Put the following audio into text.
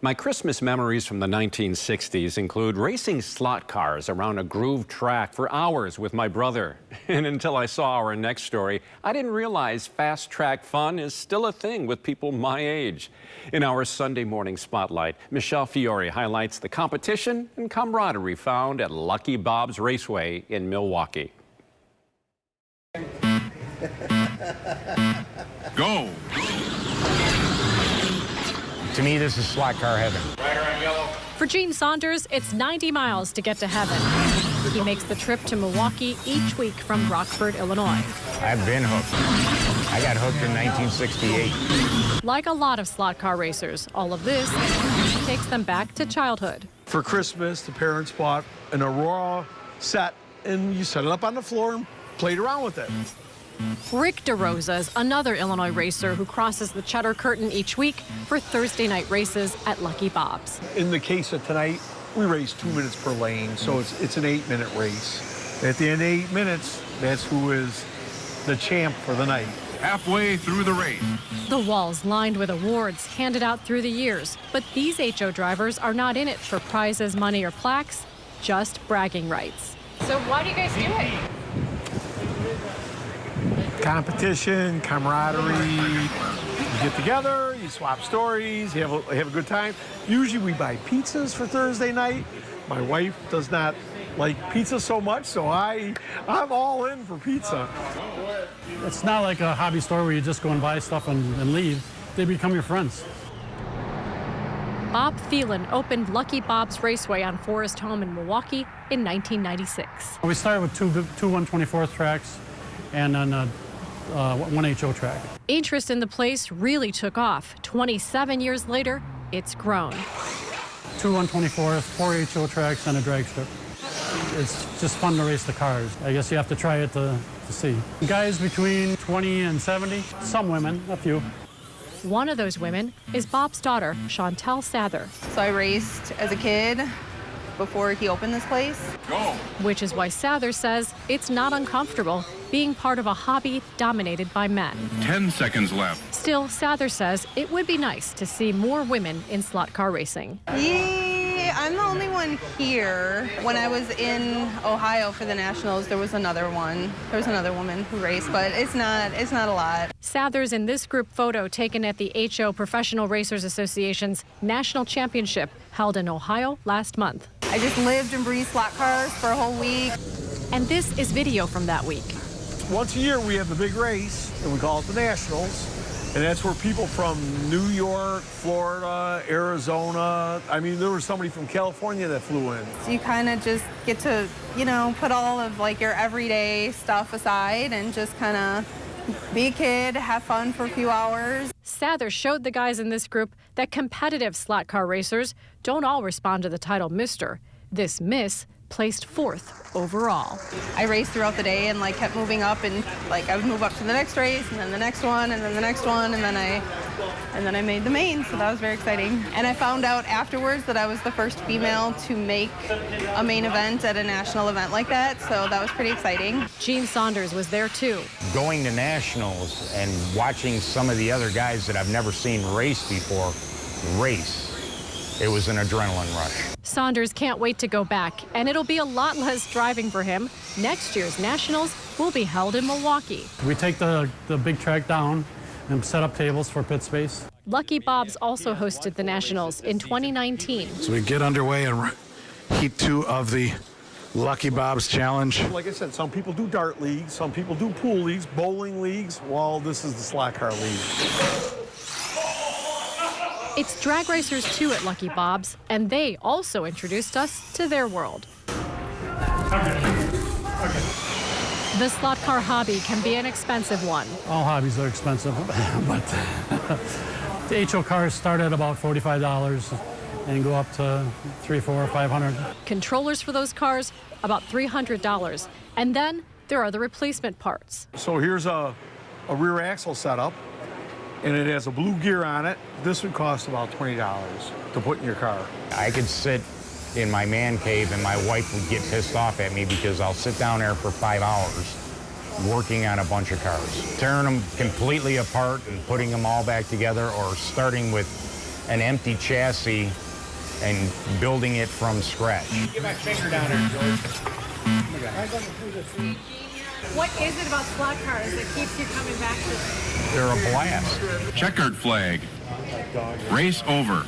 My Christmas memories from the 1960s include racing slot cars around a grooved track for hours with my brother. And until I saw our next story, I didn't realize fast track fun is still a thing with people my age. In our Sunday morning spotlight, Michelle Fiore highlights the competition and camaraderie found at Lucky Bob's Raceway in Milwaukee. Go! To me, this is slot car heaven. For Gene Saunders, it's 90 miles to get to heaven. He makes the trip to Milwaukee each week from Rockford, Illinois. I've been hooked. I got hooked in 1968. Like a lot of slot car racers, all of this takes them back to childhood. For Christmas, the parents bought an Aurora set, and you set it up on the floor and played around with it. Rick DeRosa is another Illinois racer who crosses the cheddar curtain each week for Thursday night races at Lucky Bob's. In the case of tonight, we race 2 minutes per lane, so it's an 8-minute race. At the end of 8 minutes, that's who is the champ for the night. Halfway through the race. The wall's lined with awards handed out through the years, but these HO drivers are not in it for prizes, money, or plaques, just bragging rights. So why do you guys do it? Competition, camaraderie, you get together, you swap stories, you have a good time. Usually we buy pizzas for Thursday night. My wife does not like pizza so much, so I'm all in for pizza. It's not like a hobby store where you just go and buy stuff and leave. They become your friends. Bob Thielen opened Lucky Bob's Raceway on Forest Home in Milwaukee in 1996. We started with two 124th tracks and then one HO track. Interest in the place really took off. 27 years later, it's grown. 2 124th, 4 HO tracks, and a drag strip. It's just fun to race the cars. I guess you have to try it to see. Guys between 20 and 70, some women, a few. One of those women is Bob's daughter, Chantel Sather. So I raced as a kid before he opened this place. Go! Which is why Sather says it's not uncomfortable being part of a hobby dominated by men. 10 seconds left. Still, Sather says it would be nice to see more women in slot car racing. Yeah, I'm the only one here. When I was in Ohio for the Nationals, there was another one. There was another woman who raced, but it's not a lot. Sather's in this group photo taken at the HO Professional Racers Association's National Championship held in Ohio last month. I just lived and breathed slot cars for a whole week. And this is video from that week. Once a year we have the big race, and we call it the Nationals. And that's where people from New York, Florida, Arizona, I mean, there was somebody from California that flew in. So you kind of just get to, put all of like your everyday stuff aside and just kind of be a kid, have fun for a few hours. Sather showed the guys in this group that competitive slot car racers don't all respond to the title Mr. This Miss placed 4th overall. I raced throughout the day and kept moving up, and I would move up to the next race and then the next one and then the next one, and then I made the main, so that was very exciting. And I found out afterwards that I was the first female to make a main event at a national event like that, so that was pretty exciting. Gene Saunders was there too. Going to nationals and watching some of the other guys that I've never seen race before race, it was an adrenaline rush. Saunders can't wait to go back, and it'll be a lot less driving for him. Next year's Nationals will be held in Milwaukee. We take the big track down and set up tables for pit space. Lucky Bob's also hosted the Nationals in 2019. So we get underway in Heat 2 of the Lucky Bob's Challenge. Like I said, some people do dart leagues, some people do pool leagues, bowling leagues. Well, this is the slot car league. It's drag racers too at Lucky Bob's, and they also introduced us to their world. The slot car hobby can be an expensive one. All hobbies are expensive, but the HO cars start at about $45 and go up to $300, $400, $500. Controllers for those cars, about $300. And then there are the replacement parts. So here's a rear axle setup, and it has a blue gear on it. This would cost about $20 to put in your car. I could sit in my man cave and my wife would get pissed off at me because I'll sit down there for 5 hours working on a bunch of cars, tearing them completely apart and putting them all back together, or starting with an empty chassis and building it from scratch. Get my finger down there, George. What is it about slot cars that keeps you coming back to it? They're a blast. Checkered flag. Race over.